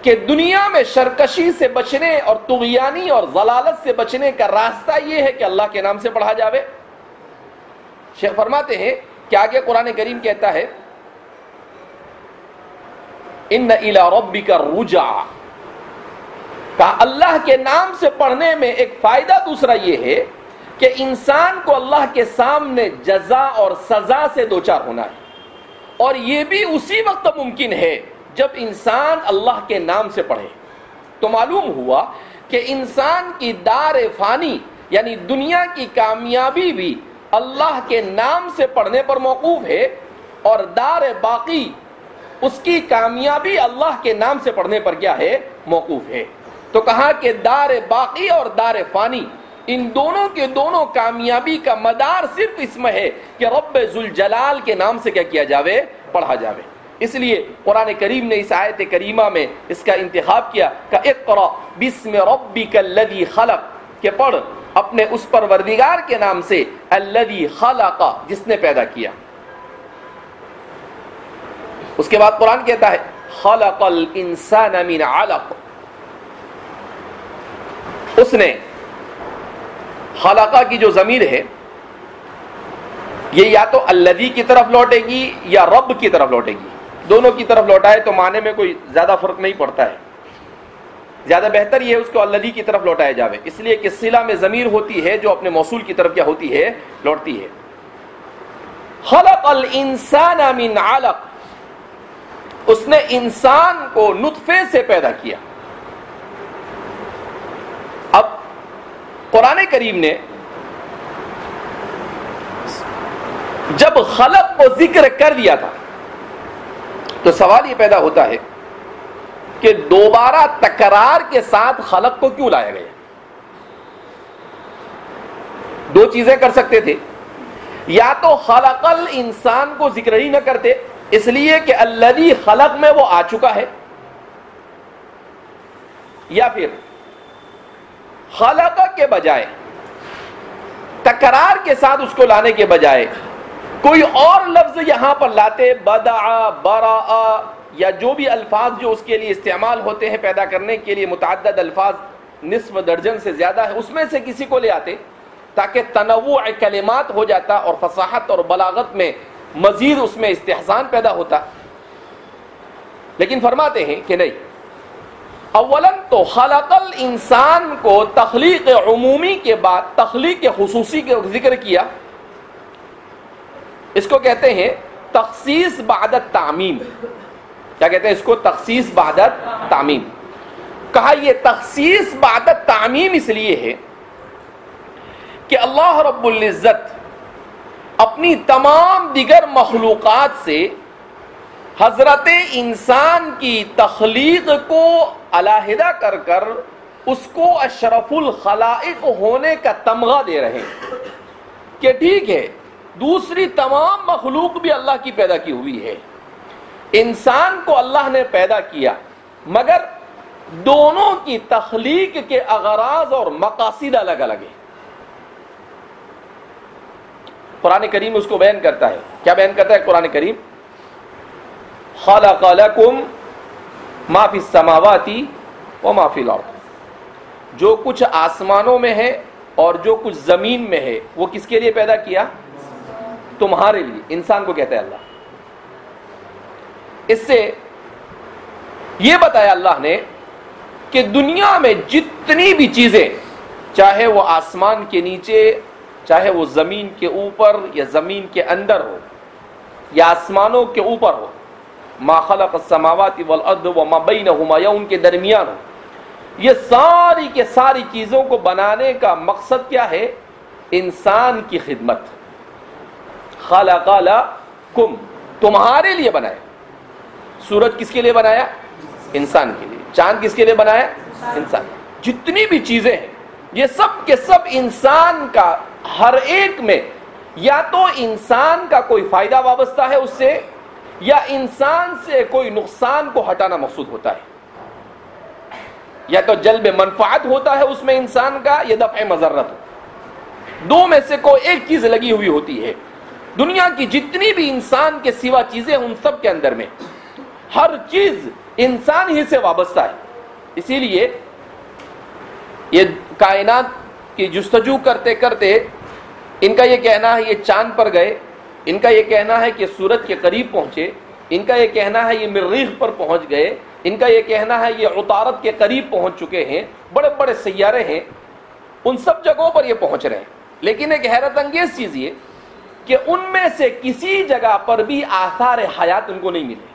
کہ دنیا میں شرکشی سے بچنے اور طغیانی اور ضلالت سے بچنے کا راستہ یہ ہے کہ اللہ کے نام سے پڑھا جاوے. شیخ فرماتے ہیں کہ آگے قرآن کریم کہتا ہے ان الی ربک الرجع، کہا اللہ کے نام سے پڑھنے میں ایک فائدہ دوسرا یہ ہے کہ انسان کو اللہ کے سامنے جزا اور سزا سے دوچار ہونا ہے، اور یہ بھی اسی وقت ممکن ہے جب انسان اللہ کے نام سے پڑھے. تو معلوم ہوا کہ انسان کی دار فانی یعنی دنیا کی کامیابی بھی اللہ کے نام سے پڑھنے پر موقوف ہے، اور دار باقی اس کی کامیابی اللہ کے نام سے پڑھنے پر کیا ہے؟ موقوف ہے. تو کہا کہ دار باقی اور دار فانی ان دونوں کے دونوں کامیابی کا مدار صرف اس میں ہے کہ رب ذوالجلال کے نام سے کیا کیا جاوے؟ پڑھا جاوے. اس لیے قرآن کریم نے اس آیت کریمہ میں اس کا انتخاب کیا کہ اقرأ بسم ربک الذی خلق، کہ پڑھ اپنے اس پروردگار کے نام سے الذی خلق، جس نے پیدا کیا. اس کے بعد قرآن کہتا ہے خلق الانسان من علق، اس نے خلقہ کی جو ضمیر ہے یہ یا تو الذی کی طرف لوٹے گی یا رب کی طرف لوٹے گی. دونوں کی طرف لوٹائے تو معنی میں کوئی زیادہ فرق نہیں پڑتا ہے. زیادہ بہتر یہ ہے اس کو الذی کی طرف لوٹایا جاوے، اس لیے کہ صلہ میں ضمیر ہوتی ہے جو اپنے موصول کی طرف کیا ہوتی ہے؟ لوٹتی ہے. خلق الانسان من علق، اس نے انسان کو نطفے سے پیدا کیا. اب قرآن کریم نے جب خلق کو ذکر کر دیا تھا تو سوال یہ پیدا ہوتا ہے کہ دوبارہ تکرار کے ساتھ خلق کو کیوں لایا گیا؟ دو چیزیں کر سکتے تھے، یا تو خلق الانسان کو ذکر ہی نہ کرتے اس لیے کہ الذی خلق میں وہ آ چکا ہے، یا پھر خلق کے بجائے تکرار کے ساتھ اس کو لانے کے بجائے کوئی اور لفظ یہاں پر لاتے، بدع، برا، یا جو بھی الفاظ جو اس کے لیے استعمال ہوتے ہیں پیدا کرنے کے لیے، متعدد الفاظ نصف درجن سے زیادہ ہے، اس میں سے کسی کو لے آتے تاکہ تنوع کلمات ہو جاتا اور فصاحت اور بلاغت میں مزید اس میں استحسان پیدا ہوتا. لیکن فرماتے ہیں کہ نہیں، اولاً تو خلق الانسان کو تخلیق عمومی کے بعد تخلیق خصوصی کا ذکر کیا. اس کو کہتے ہیں تخصیص بعد التعمیم. کیا کہتے ہیں اس کو؟ تخصیص بعد التعمیم. کہا یہ تخصیص بعد التعمیم اس لیے ہے کہ اللہ رب العزت اپنی تمام دیگر مخلوقات سے حضرت انسان کی تخلیق کو علیحدہ کر کر اس کو اشرف الخلائق ہونے کا تمغہ دے رہے ہیں کہ ٹھیک ہے دوسری تمام مخلوق بھی اللہ کی پیدا کی ہوئی ہے، انسان کو اللہ نے پیدا کیا، مگر دونوں کی تخلیق کے اغراض اور مقاصد الگ الگ ہیں. قرآن کریم اس کو بیان کرتا ہے. کیا بیان کرتا ہے قرآن کریم؟ خلق لکم ما فی السماوات وما فی الارض، جو کچھ آسمانوں میں ہے اور جو کچھ زمین میں ہے وہ کس کے لیے پیدا کیا؟ تمہارے لیے. انسان کو کہتا ہے اللہ. اس سے یہ بتایا اللہ نے کہ دنیا میں جتنی بھی چیزیں، چاہے وہ آسمان کے نیچے، چاہے وہ زمین کے اوپر یا زمین کے اندر ہو یا آسمانوں کے اوپر ہو، ما خلق السماوات والارض وما بینہما، یا ان کے درمیان ہو، یہ ساری کے ساری چیزوں کو بنانے کا مقصد کیا ہے؟ انسان کی خدمت. خلق لکم، تمہارے لیے بنایا. سورج کس کے لیے بنایا؟ انسان کے لیے. چاند کس کے لیے بنایا؟ انسان. جتنی بھی چیزیں ہیں یہ سب کے سب انسان کا، ہر ایک میں یا تو انسان کا کوئی فائدہ وابستہ ہے اس سے، یا انسان سے کوئی نقصان کو ہٹانا مقصود ہوتا ہے. یا تو جلب منفعت ہوتا ہے اس میں انسان کا، یا دفع مضرت. دو میں سے کوئی ایک چیز لگی ہوئی ہوتی ہے. دنیا کی جتنی بھی انسان کے سوا چیزیں ان سب کے اندر میں ہر چیز انسان ہی سے وابستہ ہے. اسی لیے یہ کائنات کی جستجو کرتے کرتے ان کا یہ کہنا ہے یہ چاند پر گئے، ان کا یہ کہنا ہے کہ سورج کے قریب پہنچے، ان کا یہ کہنا ہے یہ مریخ پر پہنچ گئے، ان کا یہ کہنا ہے یہ عطارد کے قریب پہنچ چکے ہیں. بڑے بڑے سیارے ہیں، ان سب جگہوں پر یہ پہنچ رہے ہیں. لیکن ایک حیرت انگیز چیز یہ کہ ان میں سے کسی جگہ پر بھی آثار حیات ان کو نہیں ملے.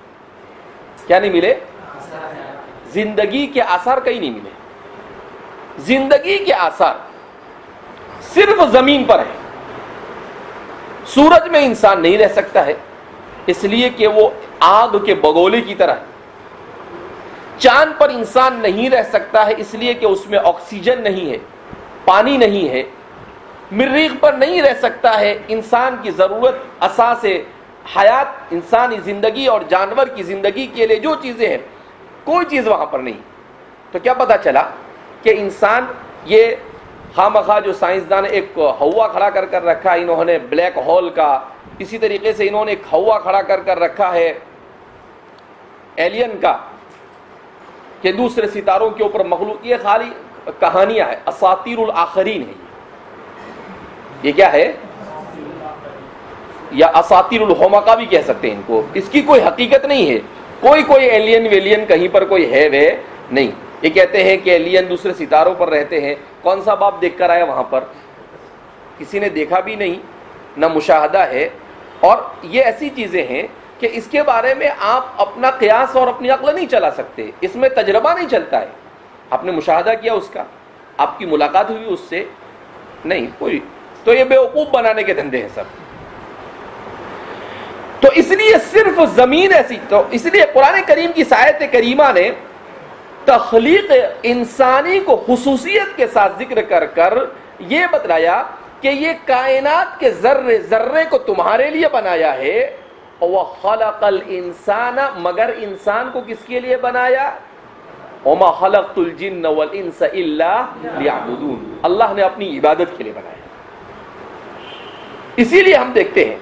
کیا نہیں ملے؟ زندگی کے آثار کہیں نہیں ملے. زندگی کے آثار صرف زمین پر ہے. سورج میں انسان نہیں رہ سکتا ہے، اس لیے کہ وہ آگ کے بگولے کی طرح ہے۔ چاند پر انسان نہیں رہ سکتا ہے اس لیے کہ اس میں آکسیجن نہیں ہے، پانی نہیں ہے۔ مریخ پر نہیں رہ سکتا ہے، انسان کی ضرورت اساس حیات، انسانی زندگی اور جانور کی زندگی کے لیے جو چیزیں ہیں کوئی چیز وہاں پر نہیں۔ تو کیا پتا چلا کہ انسان، یہ خامخواہ جو سائنسدان ایک ہوا کھڑا کر کر رکھا ہے انہوں نے بلیک ہول کا، اسی طریقے سے انہوں نے ایک ہوا کھڑا کر کر رکھا ہے ایلین کا، کہ دوسرے ستاروں کے اوپر مخلوق، یہ خالی کہانیاں ہیں، اساطیر الاخرین ہے۔ یہ کیا ہے؟ یا اساطیر الحمقہ بھی کہہ سکتے ہیں ان کو، اس کی کوئی حقیقت نہیں ہے، کوئی ایلین ویلین کہیں پر کوئی ہے وہ نہیں۔ یہ کہتے ہیں کہ ایلین دوسرے ستاروں پر رہتے ہیں، کون سا باپ دیکھ کر آیا وہاں پر؟ کسی نے دیکھا بھی نہیں، نہ مشاہدہ ہے۔ اور یہ ایسی چیزیں ہیں کہ اس کے بارے میں آپ اپنا قیاس اور اپنی عقل نہیں چلا سکتے، اس میں تجربہ نہیں چلتا ہے۔ آپ نے مشاہدہ کیا اس کا، آپ کی ملاقات ہوئی اس سے؟ نہیں کوئی۔ تو یہ بیوقوف بنانے کے دھندے ہیں سب۔ تو اس لیے صرف زمین ایسی، تو اس لیے قرآن کریم کی آیت کریمہ نے تخلیق انسانی کو خصوصیت کے ساتھ ذکر کر کر یہ بتلایا کہ یہ کائنات کے ذرے ذرے کو تمہارے لیے بنایا ہے، وَخَلَقَ الْإِنسَانَ، مگر انسان کو کس کے لیے بنایا؟ وَمَا خَلَقْتُ الْجِنَّ وَالْإِنسَ إِلَّا لِيَعْبُدُونَ، اللہ نے اپنی عبادت کے لیے بنایا۔ اسی لیے ہم دیکھتے ہیں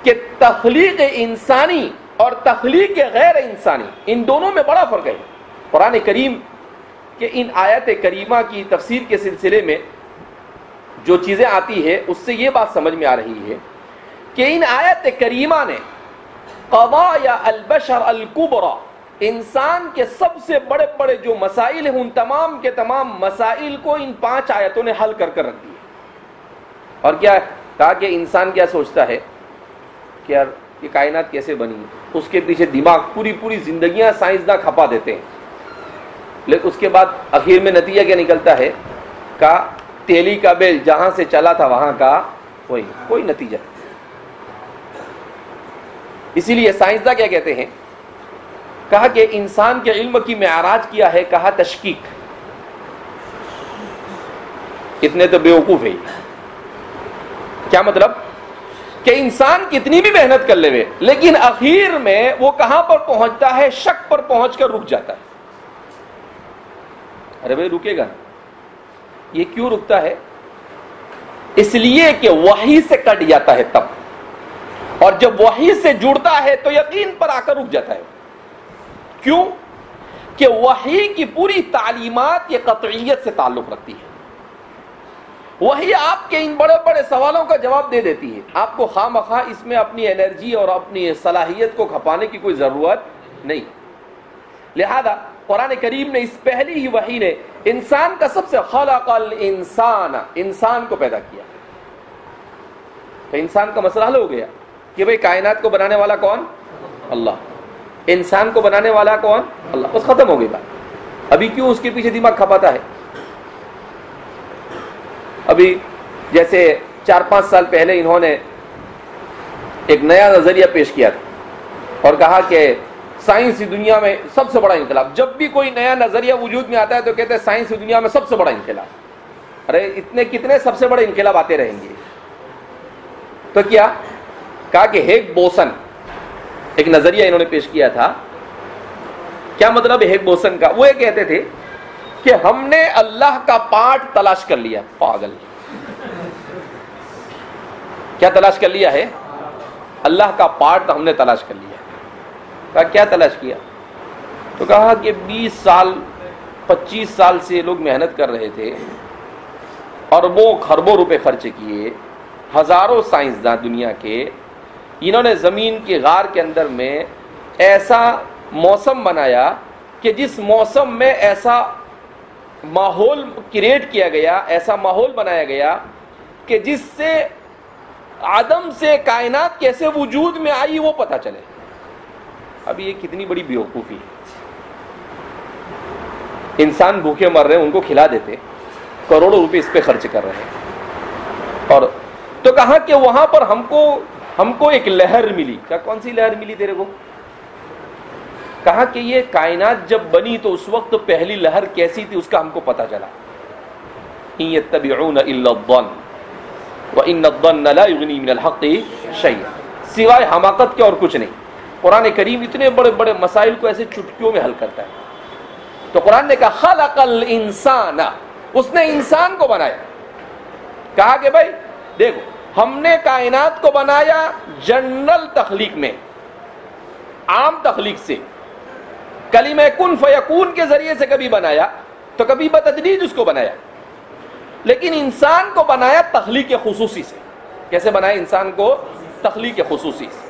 کہ تخلیق انسانی اور تخلیق غیر انسانی، ان دونوں میں بڑا فرق ہے۔ قرآن کریم کے ان آیت کریمہ کی تفسیر کے سلسلے میں جو چیزیں آتی ہے اس سے یہ بات سمجھ میں آ رہی ہے کہ ان آیت کریمہ نے قضایا البشر الکبریٰ، انسان کے سب سے بڑے بڑے جو مسائل ہیں ان تمام کے تمام مسائل کو ان 5 آیتوں نے حل کر کر رکھ دیا۔ اور کیا کہا کہ انسان کیا سوچتا ہے کہ یار یہ کائنات کیسے بنی، اس کے پیچھے دماغ پوری زندگیاں سائنسداں کھپا دیتے ہیں، لیکن اس کے بعد اخیر میں نتیجہ کیا نکلتا ہے؟ کا تیلی کا بیل جہاں سے چلا تھا وہاں کا کوئی نتیجہ۔ اسی لیے سائنسداں کیا کہتے ہیں؟ کہا کہ انسان کے علم کی معراج کیا ہے، کہا تشکیک۔ کتنے تو بیوقوف ہے۔ کیا مطلب؟ کہ انسان کتنی بھی محنت کر لے لیکن اخیر میں وہ کہاں پر پہنچتا ہے؟ شک پر پہنچ کر رک جاتا ہے۔ ارے بھائی رکے گا، یہ کیوں رکتا ہے؟ اس لیے کہ وحی سے کٹ جاتا ہے تب، اور جب وحی سے جڑتا ہے تو یقین پر آ کر رک جاتا ہے۔ کیوں؟ کہ وحی کی پوری تعلیمات یہ قطعیت سے تعلق رکھتی ہے۔ وہی آپ کے ان بڑے بڑے سوالوں کا جواب دے دیتی ہے، آپ کو خواہ مخواہ اس میں اپنی انرجی اور اپنی صلاحیت کو کھپانے کی کوئی ضرورت نہیں۔ لہذا قرآن کریم نے اس پہلی ہی وحی نے انسان کا سب سے خلق الانسان، انسان کو پیدا کیا۔ تو انسان کا مسئلہ حل ہو گیا کہ بھئی کائنات کو بنانے والا کون؟ اللہ۔ انسان کو بنانے والا کون؟ اللہ۔ بس ختم ہو گئی بات۔ ابھی کیوں اس کے پیچھے دماغ کھپاتا ہے؟ ابھی جیسے 4-5 سال پہلے انہوں نے ایک نیا نظریہ پیش کیا تھا اور کہا کہ سائنسی دنیا میں سب سے بڑا انقلاب، جب بھی کوئی نیا نظریہ وجود میں آتا ہے تو کہتے ہیں سائنسی دنیا میں سب سے بڑا انقلاب۔ ارے اتنے کتنے سب سے بڑے انقلاب آتے رہیں گے؟ تو کیا کہا کہ ہیگ بوسن ایک نظریہ انہوں نے پیش کیا تھا۔ کیا مطلب ہیگ بوسن کا؟ وہ یہ کہتے تھے کہ ہم نے اللہ کا پارٹ تلاش کر لیا۔ پاگل، کیا تلاش کر لیا ہے؟ اللہ کا پارٹ ہم نے تلاش کر لیا۔ کہا کیا تلاش کیا؟ تو کہا کہ 20 سال 25 سال سے لوگ محنت کر رہے تھے، اربوں خربوں روپے خرچ کیے، ہزاروں سائنسداں دنیا کے، انہوں نے زمین کے غار کے اندر میں ایسا موسم بنایا کہ جس موسم میں ایسا ماحول کریٹ کیا گیا، ایسا ماحول بنایا گیا کہ جس سے عدم سے کائنات کیسے وجود میں آئی وہ پتہ چلے۔ اب یہ کتنی بڑی بیوقوفی ہے۔ انسان بھوکے مر رہے ہیں، ان کو کھلا دیتے، کروڑوں روپے اس پہ خرچ کر رہے ہیں۔ اور تو کہا کہ وہاں پر ہم کو ہم کو ایک لہر ملی. کیا کون سی لہر ملی تیرے کو؟ کہا کہ یہ کائنات جب بنی تو اس وقت پہلی لہر کیسی تھی اس کا ہم کو پتہ چلا. ان یتبعون الا الظن وان الظن لا یغنی من الحق شیئا. سوائے حماقت کے اور کچھ نہیں. قرآن کریم اتنے بڑے بڑے مسائل کو ایسے چٹکیوں میں حل کرتا ہے. تو قرآن نے کہا خلق الانسان، اس نے انسان کو بنایا. کہا کہ بھائی دیکھو ہم نے کائنات کو بنایا جنرل تخلیق میں، عام تخلیق سے، کلمہ کن فیکون کے ذریعے سے کبھی بنایا تو کبھی بتدریج اس کو بنایا. لیکن انسان کو بنایا تخلیق خصوصی سے. کیسے بنایا انسان کو؟ تخلیق خصوصی سے.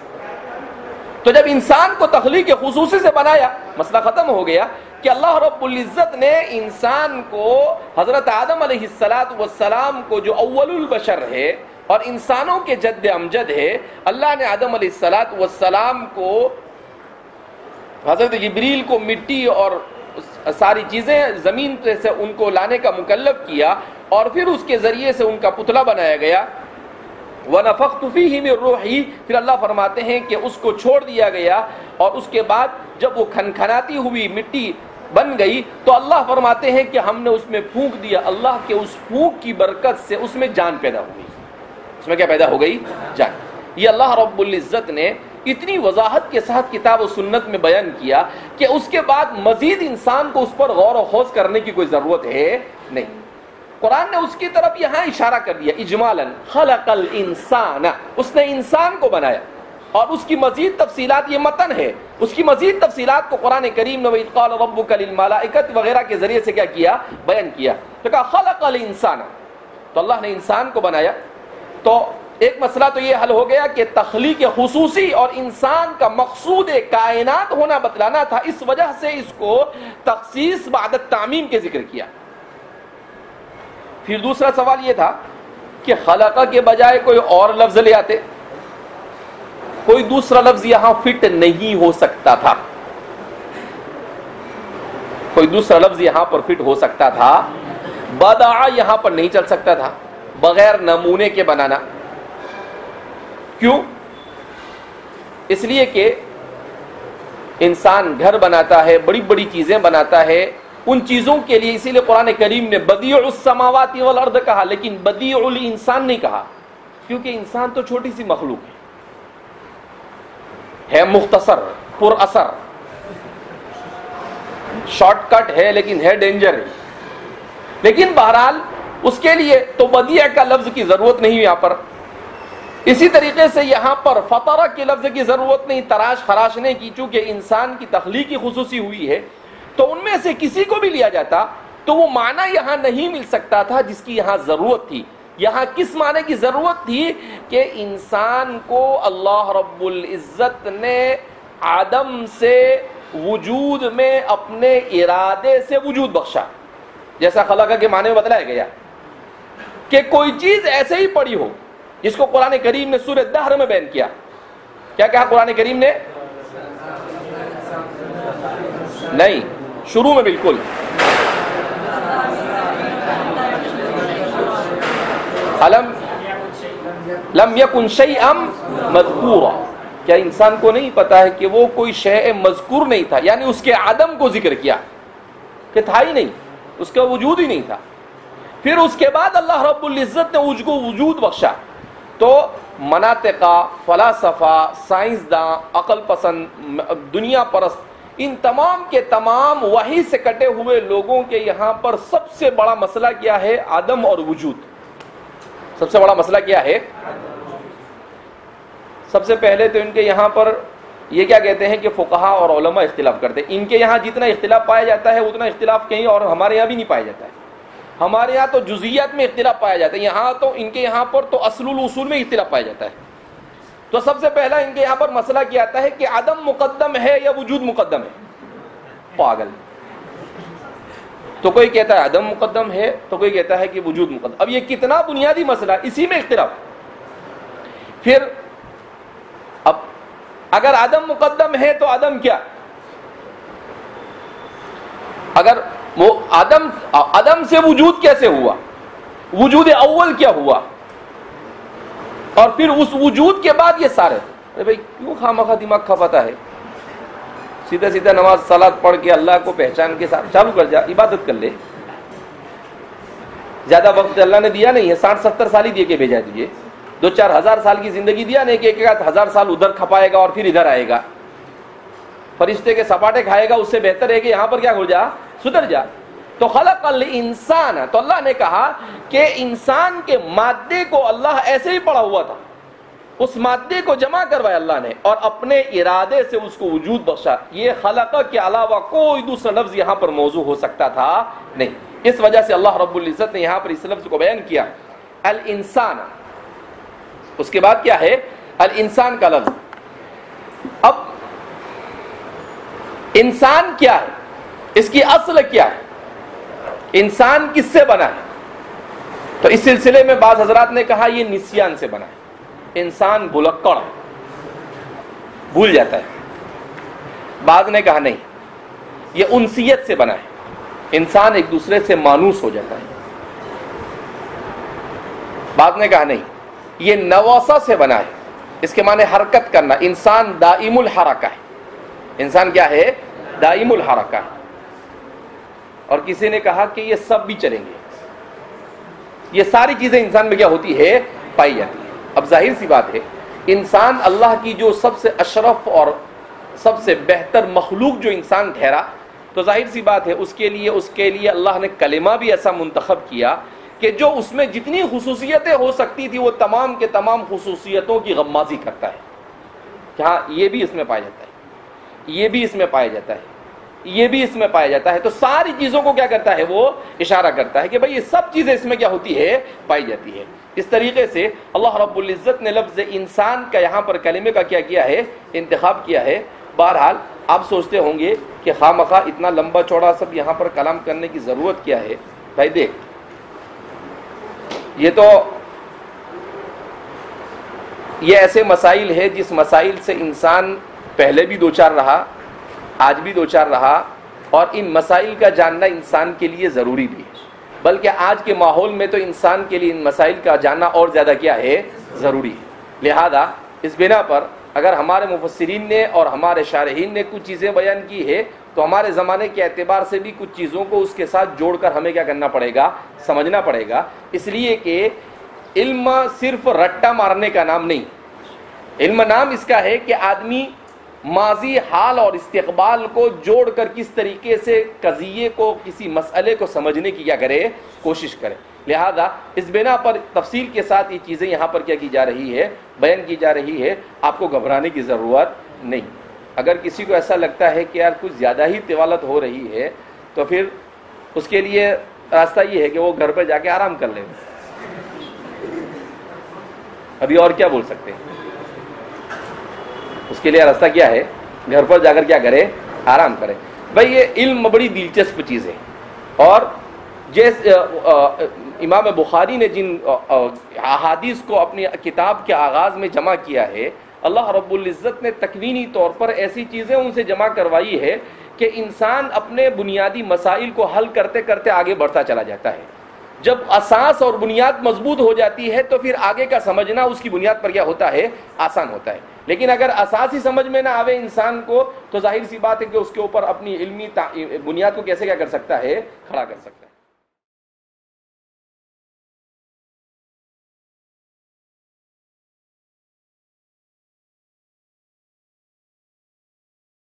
تو جب انسان کو تخلیق خصوصی سے بنایا مسئلہ ختم ہو گیا کہ اللہ رب العزت نے انسان کو، حضرت آدم علیہ السلام کو جو اول البشر ہے اور انسانوں کے جد امجد ہے، اللہ نے آدم علیہ السلام کو، حضرت جبریل کو مٹی اور ساری چیزیں زمین سے ان کو لانے کا مکلف کیا اور پھر اس کے ذریعے سے ان کا پتلا بنایا گیا. وَنَفَخْتُ فِيهِ مِن رُوحِي، پھر اللہ فرماتے ہیں کہ اس کو چھوڑ دیا گیا اور اس کے بعد جب وہ کھنکھناتی ہوئی مٹی بن گئی تو اللہ فرماتے ہیں کہ ہم نے اس میں پھونک دیا. اللہ کے اس پھونک کی برکت سے اس میں جان پیدا ہو گئی. اس میں کیا پیدا ہو گئی؟ جان. یہ اللہ رب العزت نے اتنی وضاحت کے ساتھ کتاب و سنت میں بیان کیا کہ اس کے بعد مزید انسان کو اس پر غور و خوض کرنے کی کوئی ضرورت ہے نہیں. قرآن نے اس کی طرف یہاں اشارہ کر دیا اجمالاً، خلق الانسان، اس نے انسان کو بنایا. اور اس کی مزید تفصیلات، یہ متن ہے، اس کی مزید تفصیلات کو قرآن کریم نے وَإِذْ قَالَ رَبُّكَ لِلْمَلَائِكَةِ وغیرہ کے ذریعے سے کیا کیا؟ بیان کیا. تو کہا خلق الانسان، تو اللہ نے انسان کو بنایا. تو ایک مسئلہ تو یہ حل ہو گیا کہ تخلیق خصوصی اور انسان کا مقصود کائنات ہونا بتلانا تھا، اس وجہ سے اس کو تخصیص بعد التعمیم کے ذکر کیا. پھر دوسرا سوال یہ تھا کہ خلقہ کے بجائے کوئی اور لفظ لے آتے، کوئی دوسرا لفظ یہاں فٹ نہیں ہو سکتا تھا. کوئی دوسرا لفظ یہاں پر فٹ ہو سکتا تھا. بدع یہاں پر نہیں چل سکتا تھا بغیر نمونے کے بنانا. کیوں؟ اس لیے کہ انسان گھر بناتا ہے، بڑی بڑی چیزیں بناتا ہے، ان چیزوں کے لیے اسی لیے قرآن کریم نے بدیع السماوات والارض کہا لیکن بدیع الانسان نہیں کہا، کیونکہ انسان تو چھوٹی سی مخلوق ہے مختصر، پر اثر، شارٹ کٹ ہے لیکن ہے ڈینجر ہے. لیکن بہرحال اس کے لیے تو بدیع کا لفظ کی ضرورت نہیں یہاں پر. اسی طریقے سے یہاں پر فطرہ کے لفظ کی ضرورت نہیں تراش خراشنے کی، چونکہ انسان کی تخلیقی خصوصی ہوئی ہے تو ان میں سے کسی کو بھی لیا جاتا تو وہ معنی یہاں نہیں مل سکتا تھا جس کی یہاں ضرورت تھی. یہاں کس معنی کی ضرورت تھی؟ کہ انسان کو اللہ رب العزت نے آدم سے وجود میں اپنے ارادے سے وجود بخشا. جیسا خلقہ کے معنی میں بتلایا گیا کہ کوئی چیز ایسے ہی پڑی ہو، جس کو قرآن کریم نے سورہ دہر میں بیان کیا. کیا کہا قرآن کریم نے؟ نہیں، شروع میں بالکل لم یکن شیئا مذکورا. کیا انسان کو نہیں پتا ہے کہ وہ کوئی شیء مذکور نہیں تھا، یعنی اس کے عدم کو ذکر کیا کہ تھا ہی نہیں، اس کا وجود ہی نہیں تھا. پھر اس کے بعد اللہ رب العزت نے اس کو وجود بخشا. تو مناطقہ، فلاسفہ، سائنسداں، عقل پسند، دنیا پرست، ان تمام کے تمام وحی سے کٹے ہوئے لوگوں کے یہاں پر سب سے بڑا مسئلہ کیا ہے؟ عدم اور وجود. سب سے بڑا مسئلہ کیا ہے؟ سب سے پہلے تو ان کے یہاں پر یہ کیا کہتے ہیں کہ فقہا اور علماء اختلاف کرتے ہیں. ان کے یہاں جتنا اختلاف پایا جاتا ہے اتنا اختلاف کہیں اور ہمارے یہاں بھی نہیں پایا جاتا ہے. ہمارے یہاں تو جزئیات میں اختلاف پایا جاتا ہے، یہاں تو ان کے یہاں پر تو اصل الاصول میں اختلاف پایا جاتا ہے. تو سب سے پہلا ان کے یہاں پر مسئلہ کیا آتا ہے کہ عدم مقدم ہے یا وجود مقدم ہے. پاگل. تو کوئی کہتا ہے عدم مقدم ہے تو کوئی کہتا ہے کہ وجود مقدم. اب یہ کتنا بنیادی مسئلہ، اسی میں اختلاف. پھر اب اگر عدم مقدم ہے تو عدم کیا؟ اگر وہ عدم سے وجود کیسے ہوا؟ وجود اول کیا ہوا؟ اور پھر اس وجود کے بعد یہ سارے، ارے بھائی کیوں خواہ دماغ کھپاتا ہے؟ سیدھا سیدھا نماز صلات پڑھ کے اللہ کو پہچان کے ساتھ چالو کر جا، عبادت کر لے. زیادہ وقت اللہ نے دیا نہیں ہے، 60-70 سال ہی دے کے بھیجا تجھے. 2-4 ہزار سال کی زندگی دیا نہیں کہ 1,000 سال ادھر کھپائے گا اور پھر ادھر آئے گا، فرشتے کے سپاٹے کھائے گا. اس سے بہتر ہے کہ یہاں پر کیا ہو جا، سدھر جا. تو خلق الانسان، تو اللہ نے کہا کہ انسان کے مادے کو اللہ ایسے ہی پڑا ہوا تھا، اس مادے کو جمع کروایا اللہ نے اور اپنے ارادے سے اس کو وجود بخشا. یہ خلق کے علاوہ کوئی دوسرا لفظ یہاں پر موضوع ہو سکتا تھا نہیں. اس وجہ سے اللہ رب العزت نے یہاں پر اس لفظ کو بیان کیا الانسان. اس کے بعد کیا ہے؟ الانسان کا لفظ. اب انسان کیا ہے، اس کی اصل کیا ہے، انسان کس سے بنا ہے؟ تو اس سلسلے میں بعض حضرات نے کہا یہ نسیان سے بنا ہے. انسان بھلکڑ بھول جاتا ہے. بعض نے کہا نہیں، یہ انسیت سے بنا ہے، انسان ایک دوسرے سے مانوس ہو جاتا ہے. بعض نے کہا نہیں، یہ نواسا سے بنا ہے، اس کے معنی حرکت کرنا. انسان دائم الحرکہ ہے. انسان کیا ہے؟ دائم الحرکہ ہے. اور کسی نے کہا کہ یہ سب بھی چلیں گے، یہ ساری چیزیں انسان میں کیا ہوتی ہے، پائی جاتی ہے. اب ظاہر سی بات ہے، انسان اللہ کی جو سب سے اشرف اور سب سے بہتر مخلوق جو انسان ٹھہرا، تو ظاہر سی بات ہے اس کے لیے اللہ نے کلمہ بھی ایسا منتخب کیا کہ جو اس میں جتنی خصوصیتیں ہو سکتی تھی وہ تمام کے تمام خصوصیتوں کی غمازی کرتا ہے کہ ہاں یہ بھی اس میں پایا جاتا ہے، یہ بھی اس میں پایا جاتا ہے، یہ بھی اس میں پایا جاتا ہے. تو ساری چیزوں کو کیا کرتا ہے، وہ اشارہ کرتا ہے کہ بھئی یہ سب چیزیں اس میں کیا ہوتی ہے، پائی جاتی ہے. اس طریقے سے اللہ رب العزت نے لفظ انسان کا یہاں پر کلمے کا کیا ہے، انتخاب کیا ہے. بہرحال آپ سوچتے ہوں گے کہ خواہ مخواہ اتنا لمبا چوڑا سب یہاں پر کلام کرنے کی ضرورت کیا ہے. بھائی دیکھ، یہ ایسے مسائل ہے جس مسائل سے انسان پہلے بھی دوچار رہا، آج بھی دوچار رہا، اور ان مسائل کا جاننا انسان کے لیے ضروری بھی ہے. بلکہ آج کے ماحول میں تو انسان کے لیے ان مسائل کا جاننا اور زیادہ کیا ہے، ضروری ہے. لہذا اس بنا پر اگر ہمارے مفسرین نے اور ہمارے شارحین نے کچھ چیزیں بیان کی ہے تو ہمارے زمانے کے اعتبار سے بھی کچھ چیزوں کو اس کے ساتھ جوڑ کر ہمیں کیا کرنا پڑے گا، سمجھنا پڑے گا. اس لیے کہ علم صرف رٹا مارنے کا نام نہیں. علم نام اس کا ہے کہ آدمی ماضی، حال اور استقبال کو جوڑ کر کس طریقے سے قضیے کو، کسی مسئلے کو سمجھنے کی کیا کرے، کوشش کرے. لہذا اس بنا پر تفصیل کے ساتھ یہ چیزیں یہاں پر کیا کی جا رہی ہے، بیان کی جا رہی ہے. آپ کو گھبرانے کی ضرورت نہیں. اگر کسی کو ایسا لگتا ہے کہ یار کچھ زیادہ ہی طوالت ہو رہی ہے تو پھر اس کے لیے راستہ یہ ہے کہ وہ گھر پہ جا کے آرام کر لیں. ابھی اور کیا بول سکتے ہیں؟ اس کے لیے راستہ کیا ہے، گھر پر جا کر کیا کرے، آرام کرے. بھائی یہ علم بڑی دلچسپ چیز ہے. اور جیسے امام بخاری نے جن احادیث کو اپنی کتاب کے آغاز میں جمع کیا ہے، اللہ رب العزت نے تکوینی طور پر ایسی چیزیں ان سے جمع کروائی ہے کہ انسان اپنے بنیادی مسائل کو حل کرتے کرتے آگے بڑھتا چلا جاتا ہے. جب اساس اور بنیاد مضبوط ہو جاتی ہے تو پھر آگے کا سمجھنا اس کی بنیاد پر کیا ہوتا ہے، آسان ہوتا ہے. لیکن اگر اساس ہی سمجھ میں نہ آوے انسان کو تو ظاہر سی بات ہے کہ اس کے اوپر اپنی علمی بنیاد کو کیسے کیا کر سکتا ہے، کھڑا کر سکتا ہے.